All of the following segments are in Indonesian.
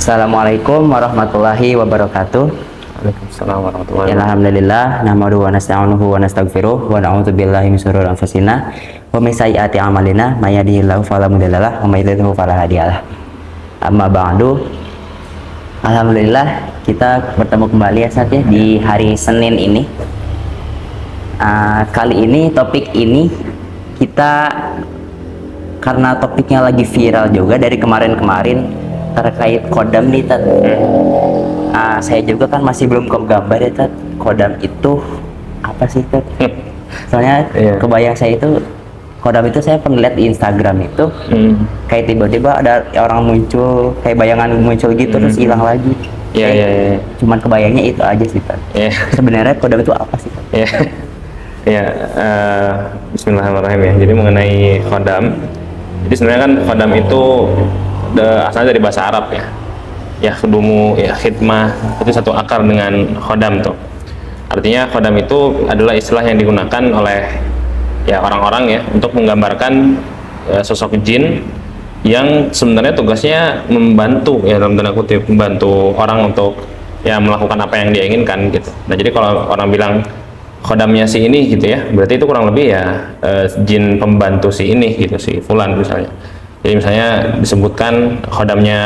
Assalamualaikum warahmatullahi wabarakatuh. Waalaikumsalam warahmatullahi wabarakatuh. Alhamdulillah, nahmaduhu wa nasta'inuhu wa nastaghfiruh wa na'udzu billahi min shururi anfusina wa min sayyiati a'malina may yahdihillahu fala mudhillalah wa may yudhlil fala hadiyalah. Amma ba'du. Alhamdulillah kita bertemu kembali ya Ustaz ya di hari Senin ini. Kali ini topik ini kita karena topiknya lagi viral juga dari kemarin-kemarin terkait kodam nih Tat. Saya juga kan masih belum kegambar ya Tat, kodam itu apa sih Tat? Soalnya kebayang saya itu kodam itu saya pernah lihat di Instagram itu kayak tiba-tiba ada orang muncul kayak bayangan muncul gitu terus hilang lagi. Iya. Cuman kebayangnya itu aja sih Tat. Sebenarnya kodam itu apa sih Tat? Bismillahirrahmanirrahim ya. Jadi mengenai kodam, jadi sebenarnya kan kodam itu asalnya dari bahasa Arab ya. Ya khudumu, ya khidmah, itu satu akar dengan khodam tuh. Artinya khodam itu adalah istilah yang digunakan oleh ya orang-orang ya untuk menggambarkan sosok jin yang sebenarnya tugasnya membantu ya dalam tanda kutip, membantu orang untuk ya melakukan apa yang dia inginkan gitu. Nah jadi kalau orang bilang khodamnya si ini gitu ya, berarti itu kurang lebih ya jin pembantu si ini gitu, si fulan misalnya. Jadi misalnya disebutkan khodamnya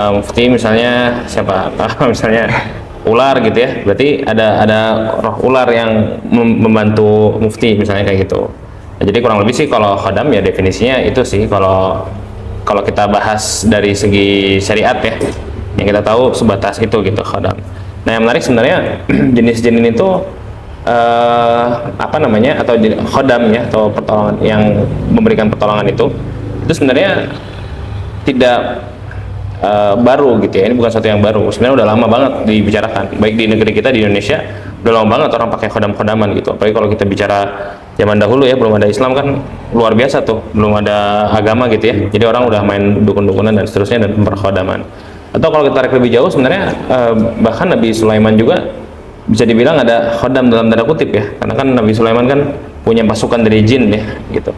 mufti misalnya siapa misalnya ular gitu ya, berarti ada roh ular yang membantu mufti misalnya kayak gitu. Nah, jadi kurang lebih sih kalau khodam ya definisinya itu sih kalau kita bahas dari segi syariat ya, yang kita tahu sebatas itu gitu khodam. Nah yang menarik sebenarnya jenis jin ini tuh apa namanya, atau khodam ya, atau pertolongan yang memberikan pertolongan itu sebenarnya tidak baru gitu ya. Ini bukan sesuatu yang baru, sebenarnya udah lama banget dibicarakan, baik di negeri kita di Indonesia udah lama banget orang pakai khodam-khodaman gitu. Apalagi kalau kita bicara zaman dahulu ya, belum ada Islam kan luar biasa tuh, belum ada agama gitu ya, jadi orang udah main dukun-dukunan dan seterusnya dan perkhodaman. Atau kalau kita tarik lebih jauh sebenarnya bahkan Nabi Sulaiman juga bisa dibilang ada khodam dalam tanda kutip ya, karena kan Nabi Sulaiman kan punya pasukan dari jin ya gitu.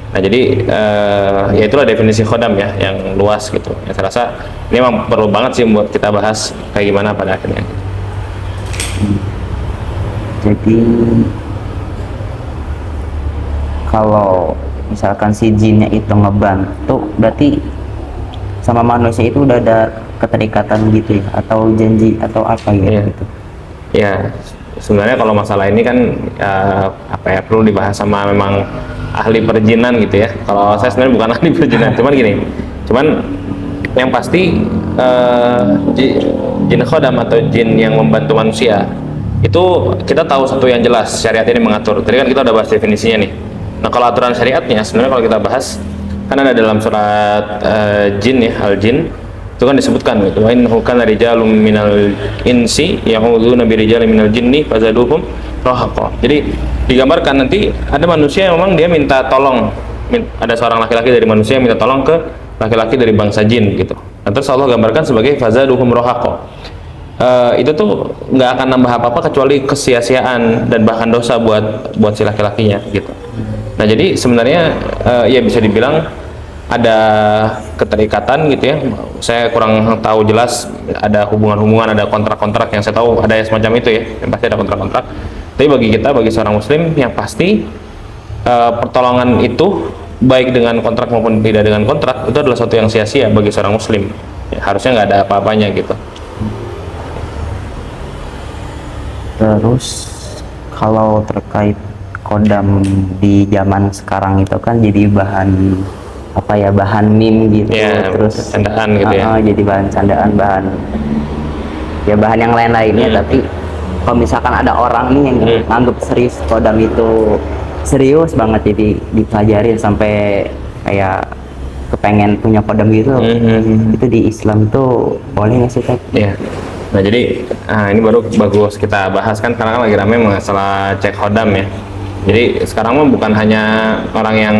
Nah jadi ya itulah definisi khodam ya yang luas gitu ya. Saya rasa ini memang perlu banget sih buat kita bahas kayak gimana pada akhirnya. Jadi kalau misalkan si jinnya itu ngebantu, berarti sama manusia itu udah ada keterikatan gitu ya, atau janji atau apa gitu. Ya sebenarnya kalau masalah ini kan apa ya, perlu dibahas sama memang ahli perjinan gitu ya. Kalau saya sebenarnya bukan ahli perjinan, cuman yang pasti jin khodam atau jin yang membantu manusia itu kita tahu satu yang jelas, syariat ini mengatur. Tadi kan kita udah bahas definisinya nih. Nah kalau aturan syariatnya sebenarnya kalau kita bahas kan ada dalam surat jin ya, al-jin itu kan disebutkan gitu, wa innahu kana rijalun minal insi ya'udzuna birijalin minal jinni fazaduhum rahaqa. Jadi digambarkan nanti ada manusia yang memang dia minta tolong, ada seorang laki-laki dari manusia yang minta tolong ke laki-laki dari bangsa jin gitu. Nah, terus Allah gambarkan sebagai fazaduhum rahaqa. Itu tuh nggak akan nambah apa-apa kecuali kesia-siaan dan bahkan dosa buat si laki-lakinya gitu. Nah jadi sebenarnya ya bisa dibilang ada keterikatan gitu ya. Saya kurang tahu jelas ada hubungan-hubungan, ada kontrak-kontrak, yang saya tahu ada semacam itu ya, yang pasti ada kontrak-kontrak. Tapi bagi kita, bagi seorang muslim, yang pasti pertolongan itu baik dengan kontrak maupun tidak dengan kontrak itu adalah sesuatu yang sia-sia bagi seorang muslim ya, harusnya nggak ada apa-apanya gitu. Terus kalau terkait kodam di zaman sekarang itu kan jadi bahan apa ya, bahan meme gitu ya, terus candaan gitu ya. Jadi bahan candaan, bahan yang lain-lainnya. Tapi kalau misalkan ada orang nih yang nganggep serius kodam itu serius banget, jadi dipelajarin sampai kayak kepengen punya kodam gitu, itu di Islam tuh boleh nggak sih Kak? Iya. Nah jadi ini baru bagus kita bahas kan, karena kan lagi rame masalah cek kodam ya. Jadi sekarang mah bukan hanya orang yang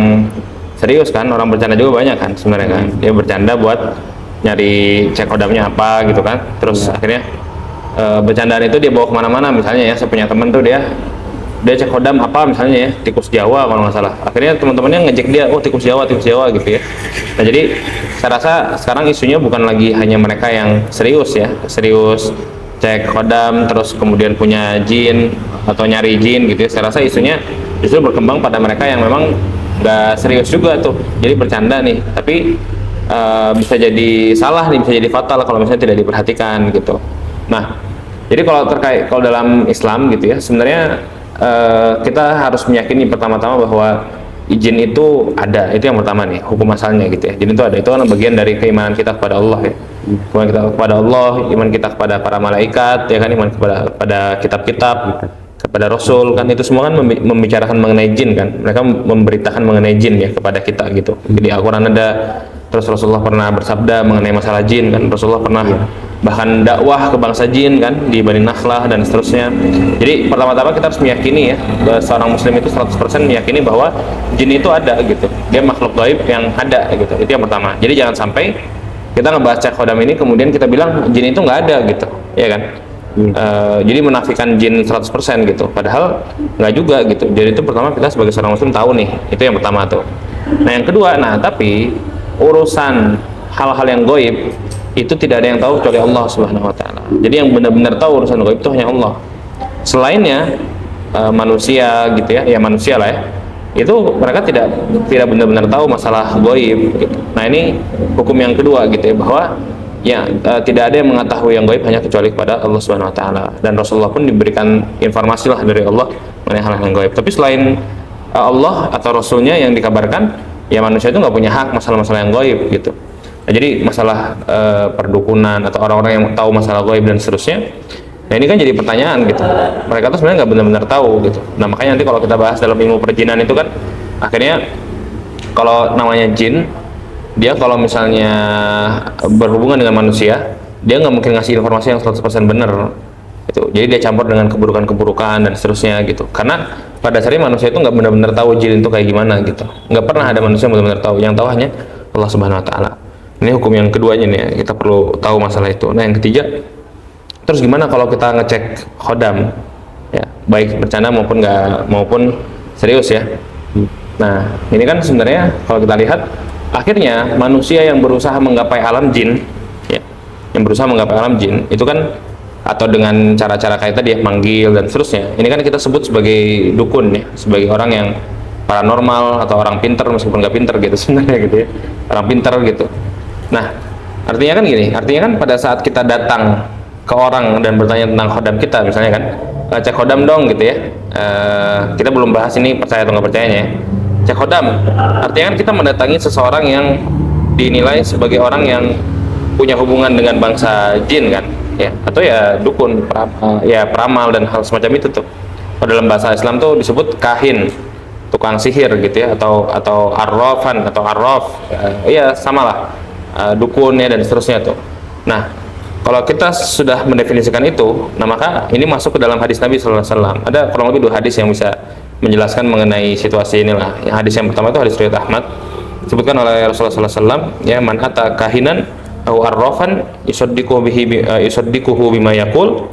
serius kan, orang bercanda juga banyak kan sebenarnya kan. Dia bercanda buat nyari cek kodamnya apa gitu kan, terus akhirnya bercandaan itu dia bawa kemana-mana. Misalnya ya, saya punya temen tuh dia dia cek kodam apa misalnya ya, tikus Jawa kalau nggak salah. Akhirnya teman-temannya ngejek dia, oh tikus Jawa gitu ya. Nah jadi saya rasa sekarang isunya bukan lagi hanya mereka yang serius ya, serius cek kodam terus kemudian punya jin atau nyari jin gitu ya. Saya rasa isunya justru berkembang pada mereka yang memang nggak serius juga tuh, jadi bercanda nih, tapi bisa jadi salah nih, bisa jadi fatal kalau misalnya tidak diperhatikan gitu. Nah jadi kalau dalam Islam gitu ya, sebenarnya kita harus meyakini pertama-tama bahwa izin itu ada, itu yang pertama nih, hukum asalnya gitu ya. Izin itu ada, itu kan bagian dari keimanan kita kepada Allah ya. Iman kita kepada Allah, iman kita kepada para malaikat, ya kan, iman kepada kitab-kitab, kepada Rasul, kan itu semua kan membicarakan mengenai jin kan. Mereka memberitakan mengenai jin ya kepada kita gitu. Jadi Al-Quran ada, terus Rasulullah pernah bersabda mengenai masalah jin kan. Rasulullah pernah bahkan dakwah ke bangsa jin kan di Bani Nakhlah dan seterusnya. Jadi pertama-tama kita harus meyakini ya, seorang muslim itu 100% meyakini bahwa jin itu ada gitu. Dia makhluk gaib yang ada gitu. Itu yang pertama. Jadi jangan sampai kita ngebahas cek kodam ini kemudian kita bilang jin itu nggak ada gitu, ya kan? Jadi menafikan jin 100% gitu. Padahal nggak juga gitu. Jadi itu pertama kita sebagai seorang muslim tahu nih. Itu yang pertama tuh. Nah yang kedua, tapi urusan hal-hal yang gaib itu tidak ada yang tahu kecuali Allah Subhanahu wa taala. Jadi yang benar-benar tahu urusan gaib itu hanya Allah. Selainnya manusia gitu ya manusia lah ya. Itu mereka tidak benar-benar tahu masalah gaib gitu. Nah, ini hukum yang kedua gitu ya, bahwa tidak ada yang mengetahui yang gaib hanya kecuali kepada Allah Subhanahu wa taala. Dan Rasulullah pun diberikan informasi lah dari Allah mengenai hal yang gaib. Tapi selain Allah atau Rasulnya yang dikabarkan, ya manusia itu nggak punya hak masalah-masalah yang gaib gitu. Nah, jadi masalah perdukunan atau orang-orang yang tahu masalah gaib dan seterusnya, nah ini kan jadi pertanyaan gitu. Mereka tuh sebenarnya nggak benar-benar tahu gitu. Nah makanya nanti kalau kita bahas dalam ilmu perjinan itu kan, akhirnya kalau namanya jin, dia kalau misalnya berhubungan dengan manusia, dia nggak mungkin ngasih informasi yang 100% benar gitu. Jadi dia campur dengan keburukan-keburukan dan seterusnya gitu. Karena pada dasarnya manusia itu nggak benar-benar tahu jin itu kayak gimana gitu. Nggak pernah ada manusia yang benar-benar tahu. Yang tahu hanya Allah Subhanahu wa taala. Ini hukum yang keduanya nih ya, kita perlu tahu masalah itu. Nah yang ketiga, terus gimana kalau kita ngecek khodam ya, baik bercanda maupun serius ya. Nah ini kan sebenarnya kalau kita lihat, akhirnya manusia yang berusaha menggapai alam jin ya, yang berusaha menggapai alam jin itu kan, atau dengan cara-cara kayak tadi ya, manggil dan seterusnya, ini kan kita sebut sebagai dukun ya, sebagai orang yang paranormal atau orang pinter meskipun nggak pinter gitu sebenarnya gitu ya, orang pinter gitu. Nah artinya kan gini, artinya kan pada saat kita datang ke orang dan bertanya tentang khodam kita misalnya kan, cek khodam dong gitu ya, kita belum bahas ini percaya atau nggak percayanya ya. Cek khodam artinya kan kita mendatangi seseorang yang dinilai sebagai orang yang punya hubungan dengan bangsa jin kan ya, atau ya dukun, ya peramal dan hal semacam itu tuh. Pada dalam bahasa Islam tuh disebut kahin, tukang sihir gitu ya, atau arrafan atau arraf, ya samalah, dukun ya dan seterusnya tuh. Nah kalau kita sudah mendefinisikan itu, nah maka ini masuk ke dalam hadis Nabi SAW. Ada kurang lebih 2 hadis yang bisa menjelaskan mengenai situasi inilah. Yang hadis yang pertama itu hadis riwayat Ahmad, disebutkan oleh Rasulullah SAW, ya, man ata kahinan au arrafan yusaddiquhu bima yaqul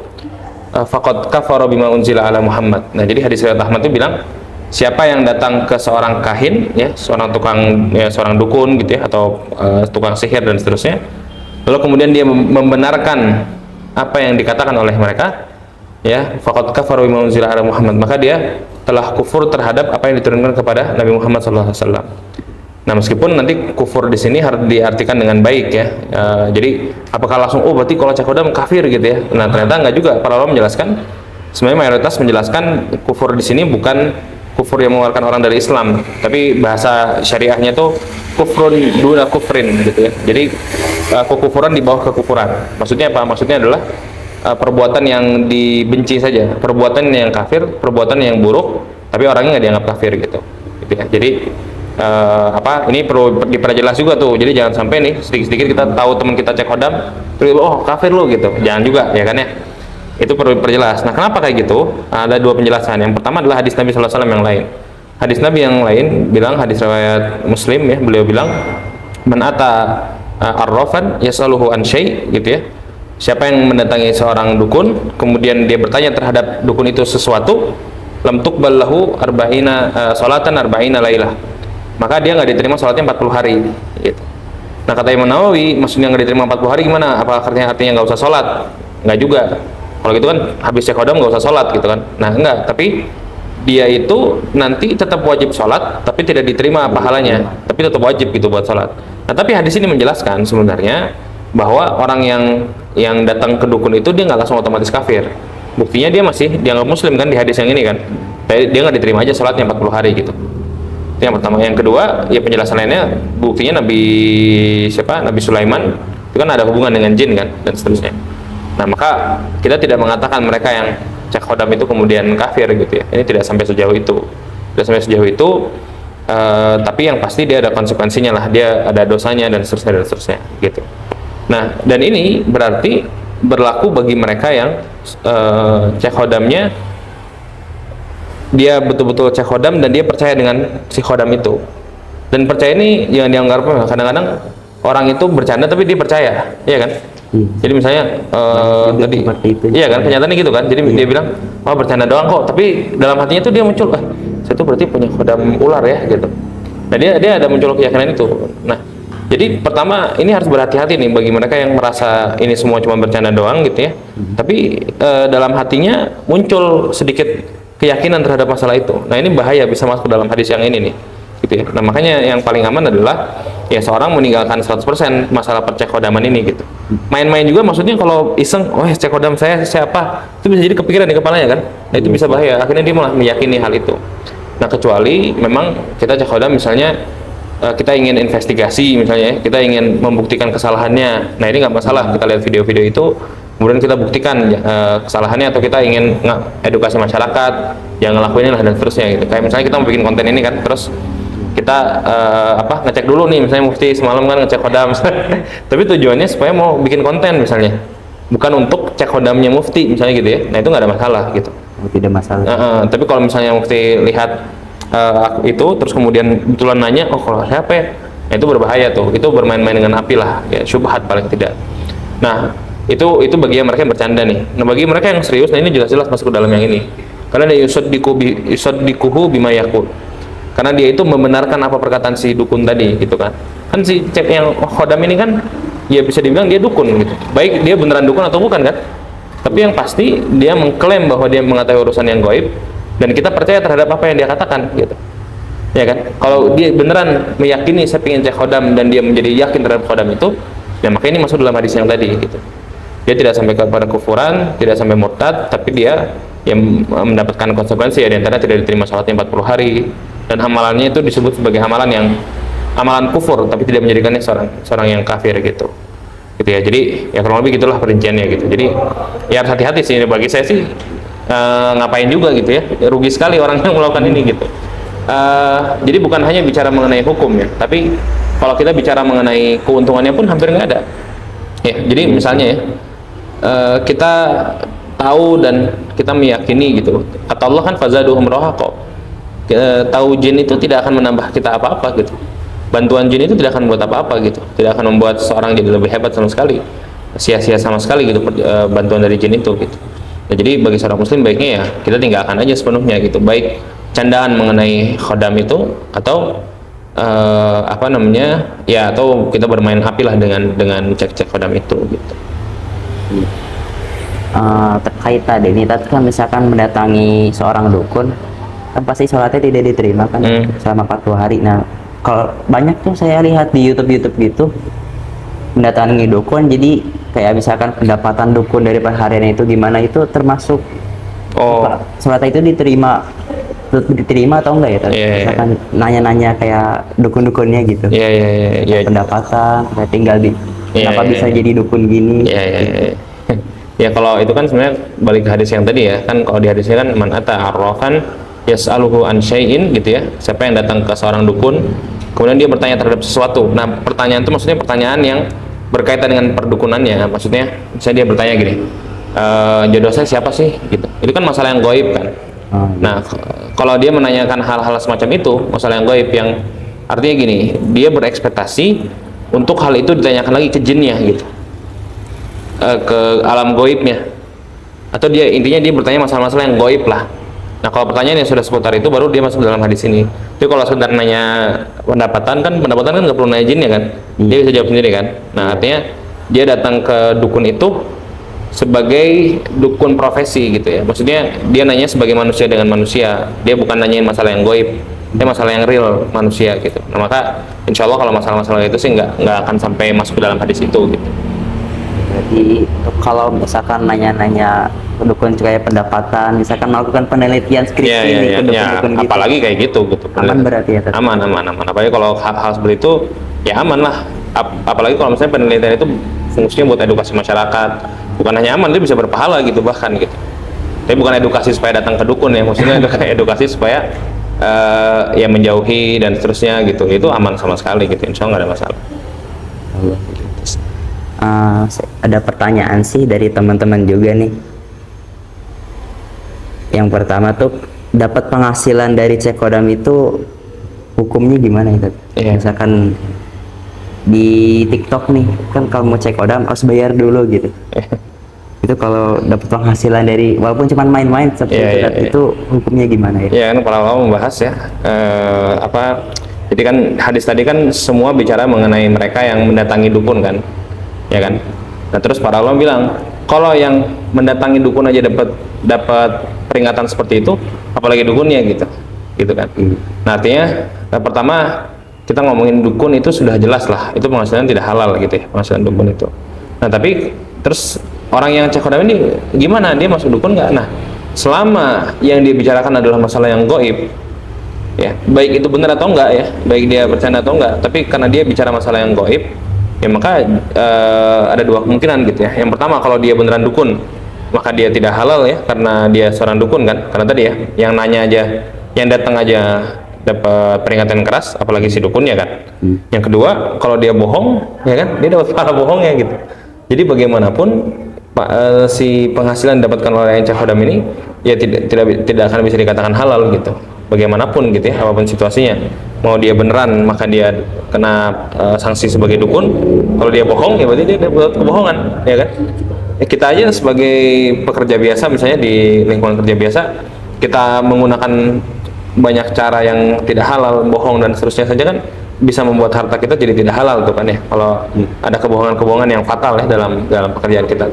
faqad kafara bima unzila ala Muhammad. Nah jadi hadis riwayat Ahmad itu bilang, siapa yang datang ke seorang kahin ya, seorang tukang ya, seorang dukun gitu ya, atau tukang sihir dan seterusnya, lalu kemudian dia membenarkan apa yang dikatakan oleh mereka ya, faqad kafara bima unzila ala Muhammad, maka dia telah kufur terhadap apa yang diturunkan kepada Nabi Muhammad SAW. Nah meskipun nanti kufur di sini harus diartikan dengan baik ya, jadi apakah langsung berarti kalau cek khodam kafir gitu ya? Nah ternyata enggak juga. Para ulama menjelaskan, sebenarnya mayoritas menjelaskan kufur di sini bukan kufur yang mengeluarkan orang dari Islam, tapi bahasa syariahnya tuh kufrun duna kufrin gitu ya. Jadi kekufuran di bawah kekufuran. Maksudnya apa? Maksudnya adalah perbuatan yang dibenci saja, perbuatan yang kafir, perbuatan yang buruk, tapi orangnya nggak dianggap kafir gitu ya. Jadi ini perlu diperjelas juga tuh. Jadi jangan sampai nih sedikit-sedikit kita tahu teman kita cek khodam, terus oh kafir lo gitu, jangan juga ya kan ya. Itu perlu diperjelas. Nah kenapa kayak gitu? Ada 2 penjelasan. Yang pertama adalah hadis Nabi SAW yang lain. Hadis Nabi yang lain bilang, hadis riwayat Muslim ya, beliau bilang, man ata arrafan yasaluhu an syai' gitu ya. Siapa yang mendatangi seorang dukun kemudian dia bertanya terhadap dukun itu sesuatu, lam tuqbal lahu arba'ina salatan arba'ina lailah. Maka dia nggak diterima salatnya 40 hari gitu. Nah, kata Imam Nawawi, maksudnya nggak diterima 40 hari gimana? Apa artinya nggak usah sholat? Nggak juga. Kalau gitu kan habis cek kodam nggak usah sholat gitu kan. Nah, enggak, tapi dia itu nanti tetap wajib sholat, tapi tidak diterima pahalanya, tapi tetap wajib gitu buat sholat. Nah, tapi hadis ini menjelaskan sebenarnya bahwa orang yang datang ke dukun itu dia nggak langsung otomatis kafir. Buktinya dia masih dianggap muslim kan di hadis yang ini kan. Dia nggak diterima aja sholatnya 40 hari gitu. Itu yang pertama. Yang kedua, ya penjelasan lainnya, buktinya Nabi Sulaiman itu kan ada hubungan dengan jin kan, dan seterusnya. Nah, maka kita tidak mengatakan mereka yang cek khodam itu kemudian kafir gitu ya. Ini tidak sampai sejauh itu. Tidak sampai sejauh itu, tapi yang pasti dia ada konsekuensinya lah, dia ada dosanya dan seterusnya gitu. Nah, dan ini berarti berlaku bagi mereka yang cek khodamnya dia betul-betul cek khodam dan dia percaya dengan si khodam itu. Dan percaya ini yang dianggap kadang-kadang orang itu bercanda tapi dia percaya, iya kan? Jadi misalnya tadi, iya kan, kenyataannya gitu kan. Jadi dia bilang, oh bercanda doang kok, tapi dalam hatinya tuh dia muncul, saya tuh berarti punya khodam ular ya gitu. Nah, dia ada muncul keyakinan itu. Nah, jadi pertama ini harus berhati-hati nih bagi mereka yang merasa ini semua cuma bercanda doang gitu ya. Tapi dalam hatinya muncul sedikit keyakinan terhadap masalah itu. Nah, ini bahaya, bisa masuk dalam hadis yang ini nih. Gitu ya. Nah, makanya yang paling aman adalah ya seorang meninggalkan 100% masalah percek kodaman ini gitu. Main-main juga maksudnya kalau iseng, oh cek kodam saya siapa? Itu bisa jadi kepikiran di kepalanya kan. Nah, itu bisa bahaya. Akhirnya dia malah meyakini hal itu. Nah, kecuali memang kita cek kodam misalnya kita ingin investigasi misalnya, kita ingin membuktikan kesalahannya. Nah, ini nggak masalah, kita lihat video-video itu, kemudian kita buktikan kesalahannya, atau kita ingin edukasi masyarakat yang ngelakuin lah dan seterusnya gitu. Kayak misalnya kita mau bikin konten ini kan, terus kita ngecek dulu nih, misalnya Mufti semalam kan ngecek kodam, tapi tujuannya supaya mau bikin konten misalnya, bukan untuk cek kodamnya Mufti misalnya gitu ya. Nah, itu nggak ada masalah gitu. Tidak masalah. Tapi kalau misalnya Mufti lihat itu terus kemudian kebetulan nanya, oh kalau siapa ya? Nah, itu berbahaya tuh, itu bermain-main dengan api lah, ya syubhat paling tidak. Nah, itu bagi yang mereka yang bercanda nih. Nah, bagi mereka yang serius, nah ini jelas-jelas masuk ke dalam yang ini, karena dia yusaddikuhu bima yaqul, karena dia itu membenarkan apa perkataan si dukun tadi gitu kan. Kan si cek yang khodam ini kan ya bisa dibilang dia dukun gitu, baik dia beneran dukun atau bukan kan, tapi yang pasti dia mengklaim bahwa dia mengetahui urusan yang gaib dan kita percaya terhadap apa yang dia katakan gitu, ya kan. Kalau dia beneran meyakini saya ingin cek khodam dan dia menjadi yakin terhadap khodam itu, ya maka ini masuk dalam hadis yang tadi gitu. Dia tidak sampai kepada kufuran, tidak sampai murtad, tapi dia yang mendapatkan konsekuensi, ya diantara tidak diterima salatnya 40 hari, dan amalannya itu disebut sebagai amalan kufur, tapi tidak menjadikannya seorang yang kafir gitu ya. Jadi ya kurang lebih gitulah perinciannya gitu. Jadi ya harus hati-hati sih, bagi saya sih ngapain juga gitu ya, rugi sekali orang yang melakukan ini gitu. Jadi bukan hanya bicara mengenai hukum ya, tapi kalau kita bicara mengenai keuntungannya pun hampir nggak ada ya. Jadi misalnya ya, kita tahu dan kita meyakini gitu, kata Allah kan fazaduhum rahaqa, tahu jin itu tidak akan menambah kita apa-apa gitu, bantuan jin itu tidak akan membuat apa-apa gitu, tidak akan membuat seorang jadi lebih hebat sama sekali, sia-sia sama sekali gitu bantuan dari jin itu gitu. Nah, jadi bagi seorang muslim baiknya ya kita tinggalkan aja sepenuhnya gitu, baik candaan mengenai khodam itu atau ya atau kita bermain api lah dengan cek-cek khodam itu gitu. Terkait tadi ini, kan misalkan mendatangi seorang dukun kan pasti sholatnya tidak diterima kan selama 40 hari. Nah, kalau banyak tuh saya lihat di YouTube gitu mendatangi dukun, jadi kayak misalkan pendapatan dukun dari perharian itu gimana, itu termasuk sholatnya itu diterima atau enggak ya? Misalkan nanya-nanya kayak dukun-dukunnya gitu. Pendapatan kayak tinggal di kenapa bisa jadi dukun gini. Ya kalau itu kan sebenarnya balik ke hadis yang tadi ya, kan kalau di hadisnya kan man ata arrafan yas'aluhu an syai'in gitu ya, siapa yang datang ke seorang dukun kemudian dia bertanya terhadap sesuatu. Nah, pertanyaan itu maksudnya pertanyaan yang berkaitan dengan perdukunannya. Maksudnya misalnya dia bertanya gini, jodoh saya siapa sih gitu, itu kan masalah yang gaib kan. Nah, kalau dia menanyakan hal-hal semacam itu, masalah yang gaib, yang artinya gini, dia berekspektasi untuk hal itu ditanyakan lagi ke jinnya gitu, ke alam gaibnya, atau dia intinya dia bertanya masalah-masalah yang gaib lah. Nah kalau pertanyaan yang sudah seputar itu baru dia masuk dalam hadis ini. Jadi kalau sekedar nanya pendapatan kan nggak perlu nanya jinnya kan, dia bisa jawab sendiri kan. Nah artinya dia datang ke dukun itu sebagai dukun profesi gitu ya. Maksudnya dia nanya sebagai manusia dengan manusia. Dia bukan nanyain masalah yang goib, dia masalah yang real manusia gitu. Nah maka insya Allah kalau masalah-masalah itu sih nggak akan sampai masuk ke dalam hadis itu gitu. Jadi kalau misalkan nanya-nanya ke dukun kayak pendapatan, misalkan melakukan penelitian skripsi nih ke dukun-dukun gitu. Apalagi kayak gitu. Aman berarti ya? Tetap. Aman. Apalagi kalau hal seperti itu ya aman lah. Apalagi kalau misalnya penelitian itu fungsinya buat edukasi masyarakat, bukan hanya aman, itu bisa berpahala gitu bahkan gitu. Tapi bukan edukasi supaya datang ke dukun ya, maksudnya edukasi supaya ya menjauhi dan seterusnya gitu. Itu aman sama sekali gitu, insya Allah nggak ada masalah. Ada pertanyaan sih dari teman-teman juga nih. Yang pertama tuh, dapat penghasilan dari cek kodam itu hukumnya gimana itu? Misalkan di TikTok nih, kan kalau mau cek kodam harus bayar dulu gitu. Itu kalau dapat penghasilan dari walaupun cuma main-main seperti itu hukumnya gimana ya? Ya kan para ulama membahas ya jadi kan hadis tadi kan semua bicara mengenai mereka yang mendatangi dukun kan, ya kan. Nah terus para ulama bilang kalau yang mendatangi dukun aja dapat peringatan seperti itu, apalagi dukunnya gitu kan. Nah artinya pertama kita ngomongin dukun itu sudah jelas lah, itu penghasilan tidak halal gitu ya, penghasilan dukun itu. Nah tapi terus orang yang cek kodam ini gimana, dia masuk dukun nggak? Nah selama yang dia bicarakan adalah masalah yang goib ya, baik itu benar atau enggak ya, baik dia bercanda atau enggak, tapi karena dia bicara masalah yang goib ya maka ada dua kemungkinan gitu ya. Yang pertama kalau dia beneran dukun maka dia tidak halal ya, karena dia seorang dukun kan, karena tadi ya yang nanya aja, yang datang aja dapat peringatan keras, apalagi si dukunnya kan. Yang kedua kalau dia bohong ya kan, dia dapat pahala bohongnya gitu. Jadi bagaimanapun si penghasilan didapatkan oleh yang cek kodam ini ya tidak akan bisa dikatakan halal gitu, bagaimanapun gitu ya, apapun situasinya. Mau dia beneran maka dia kena sanksi sebagai dukun, kalau dia bohong ya berarti dia dapat kebohongan ya kan. Ya, kita aja sebagai pekerja biasa misalnya di lingkungan kerja biasa, kita menggunakan banyak cara yang tidak halal, bohong dan seterusnya saja kan bisa membuat harta kita jadi tidak halal tuh kan ya, kalau ada kebohongan-kebohongan yang fatal ya dalam pekerjaan kita.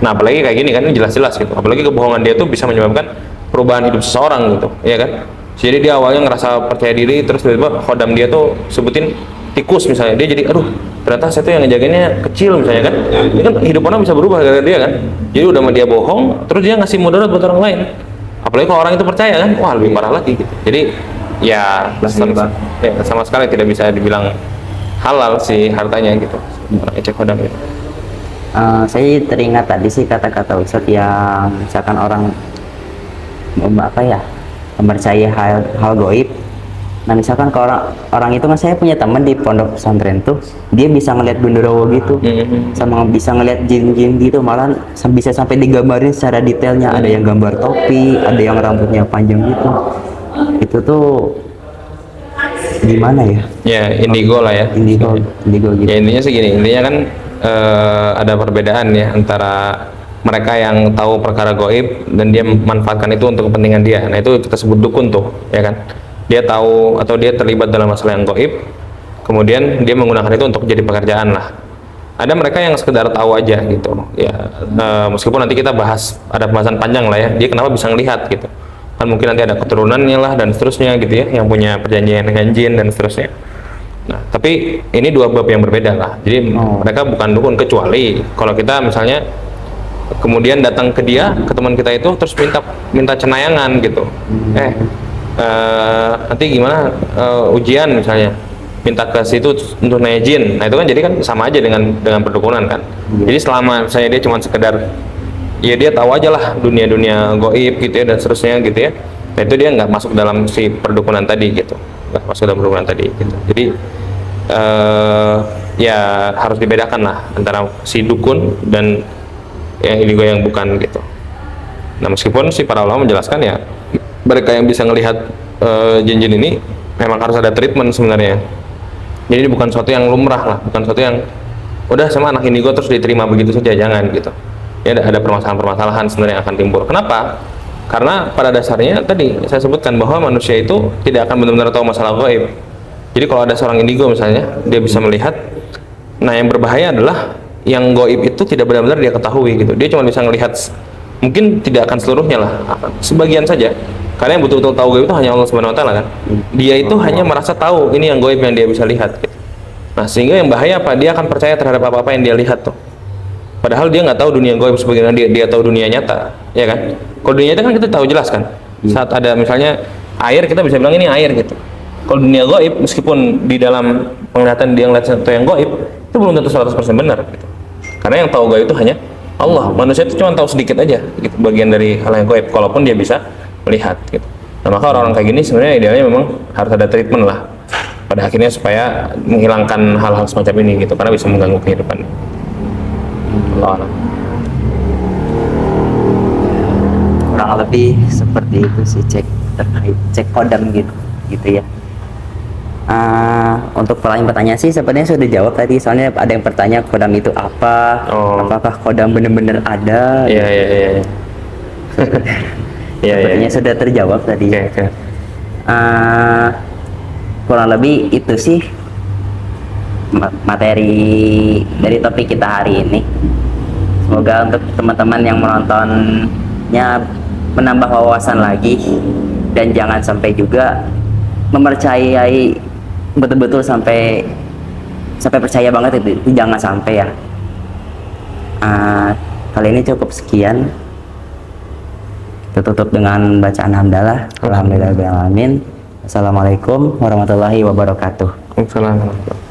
Nah apalagi kayak gini kan, ini jelas-jelas gitu, apalagi kebohongan dia tuh bisa menyebabkan perubahan hidup seseorang gitu ya kan. Jadi dia awalnya ngerasa percaya diri, terus tiba-tiba kodam dia tuh sebutin tikus misalnya, dia jadi aduh ternyata saya tuh yang ngejagainnya kecil misalnya kan. Ini kan hidup orang bisa berubah gara-gara dia kan. Jadi udah sama dia bohong, terus dia ngasih mudarat buat orang lain. Apalagi kalau orang itu percaya kan, wah lebih parah lagi gitu. Jadi ya sama sekali tidak bisa dibilang halal si hartanya gitu, cek kodam gitu. Saya teringat tadi sih kata-kata Ustadz yang misalkan orang mempercayai hal goib. Nah misalkan kalau orang itu kan, saya punya teman di pondok pesantren tuh, dia bisa ngeliat genderuwo gitu, sama bisa ngeliat jin-jin gitu, malah bisa sampai digambarin secara detailnya. Ada yang gambar topi, ada yang rambutnya panjang gitu. Itu tuh gimana ya? Ya indigo lah ya. Indigo gitu. Ya intinya sih gini, intinya kan ada perbedaan ya antara mereka yang tahu perkara goib dan dia memanfaatkan itu untuk kepentingan dia. Nah itu kita sebut dukun tuh, ya kan? Dia tahu atau dia terlibat dalam masalah yang goib, kemudian dia menggunakan itu untuk jadi pekerjaan lah. Ada mereka yang sekedar tahu aja gitu, ya meskipun nanti kita bahas, ada pembahasan panjang lah ya, dia kenapa bisa ngelihat gitu. Kan mungkin nanti ada keturunannya lah dan seterusnya gitu ya, yang punya perjanjian dengan jin dan seterusnya. Nah tapi ini dua bab yang berbeda lah. Jadi mereka bukan dukun, kecuali kalau kita misalnya kemudian datang ke dia, ke teman kita itu, terus minta cenayangan gitu. Nanti gimana ujian misalnya, minta ke situ untuk nanya jin. Nah itu kan jadi kan sama aja dengan perdukunan kan. Jadi selama misalnya dia cuma sekedar ya dia tahu aja lah dunia goib gitu ya dan seterusnya gitu ya, nah itu dia nggak masuk dalam si perdukunan tadi gitu, nggak masuk dalam perdukunan tadi gitu. Jadi ya harus dibedakan lah antara si dukun dan yang indigo yang bukan gitu. Nah meskipun si para ulama menjelaskan ya, mereka yang bisa melihat jin-jin ini memang harus ada treatment sebenarnya. Jadi ini bukan sesuatu yang lumrah lah, bukan sesuatu yang udah sama anak indigo terus diterima begitu saja, jangan gitu. Ya ada permasalahan-permasalahan sebenarnya yang akan timbul. Kenapa? Karena pada dasarnya tadi saya sebutkan bahwa manusia itu tidak akan benar-benar tahu masalah gaib. Jadi kalau ada seorang indigo misalnya, dia bisa melihat. Nah, yang berbahaya adalah yang gaib itu tidak benar-benar dia ketahui gitu. Dia cuma bisa melihat, mungkin tidak akan seluruhnya lah, sebagian saja. Karena yang betul-betul tahu gaib itu hanya Allah Subhanahu Wa Taala kan. Dia itu hanya merasa tahu ini yang gaib yang dia bisa lihat. Gitu. Nah, sehingga yang bahaya apa? Dia akan percaya terhadap apa-apa yang dia lihat tuh. Padahal dia nggak tahu dunia gaib sebagaimana dia tahu dunia nyata, ya kan? Kalau dunia nyata kan kita tahu jelas kan. Saat ada misalnya air, kita bisa bilang ini air gitu. Kalau dunia gaib, meskipun di dalam penglihatan dia ngeliat sesuatu yang gaib, itu belum tentu 100% benar. Gitu. Karena yang tahu gaib itu hanya Allah. Manusia itu cuma tahu sedikit aja, gitu, bagian dari hal yang gaib. Kalaupun dia bisa melihat. Gitu. Nah, maka orang-orang kayak gini sebenarnya idealnya memang harus ada treatment lah. Pada akhirnya supaya menghilangkan hal-hal semacam ini gitu, karena bisa mengganggu kehidupan. Allah. Kurang lebih seperti itu sih cek kodam gitu ya. Untuk pertanyaan sih sebenarnya sudah dijawab tadi, soalnya ada yang bertanya kodam itu apa, apakah kodam benar-benar ada. Iya. Sepertinya sudah terjawab tadi. Okay. Kurang lebih itu sih materi dari topik kita hari ini. Semoga untuk teman-teman yang menontonnya menambah wawasan lagi, dan jangan sampai juga mempercayai betul-betul sampai percaya banget itu jangan sampai ya. Kali ini cukup sekian. Kita tutup dengan bacaan hamdalah. Alhamdulillahirabbil alamin. Assalamualaikum warahmatullahi wabarakatuh. Waalaikumsalam.